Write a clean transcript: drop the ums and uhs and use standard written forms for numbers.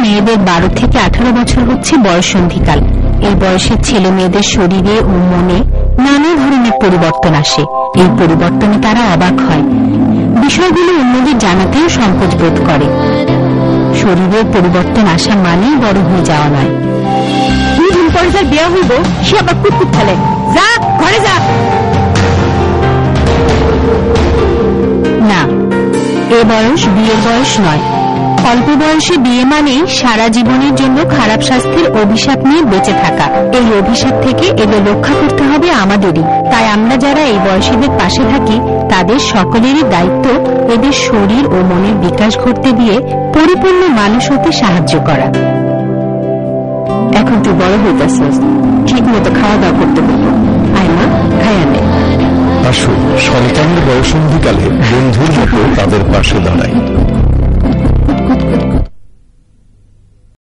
মেয়েদের 12 থেকে 18 বছর হচ্ছে বয়ঃসন্ধিকাল। এই বয়সের ছেলে মেয়েদের শরীরে ও মনে নানা ধরনের পরিবর্তন আসে। এই পরিবর্তনে তারা অবাক হয়, বিষয়গুলো অন্যদের জানাতেও সংকোচ বোধ করে। শরীরের পরিবর্তন আসা মানেই বড় হয়ে যাওয়া নয়। দুদিন পরে যার বিয়ে হইব সে আবার কুকুর ফেলে, যা ঘরে যা। না, এ বয়স বিয়ের বয়স নয়। অল্প বয়সে বিয়ে মানেই সারা জীবনের জন্য খারাপ স্বাস্থ্যের অভিশাপ নিয়ে বেঁচে থাকা। এই অভিশাপ থেকে এদের রক্ষা করতে হবে আমাদেরই। তাই আমরা যারা এই বয়সীদের পাশে থাকি তাদের সকলেরই দায়িত্ব এদের শরীর ও মনের বিকাশ ঘটতে দিয়ে পরিপূর্ণ মানুষ হতে সাহায্য করা। এখন তুই বড় হইতেছিস, ঠিক মতো খাওয়া দাওয়া করতে বলবো। আয় মা, খাই আনে। আসুন সন্তানের বয়ঃসন্ধিকালে বন্ধুর মতো তাদের পাশে দাঁড়াই।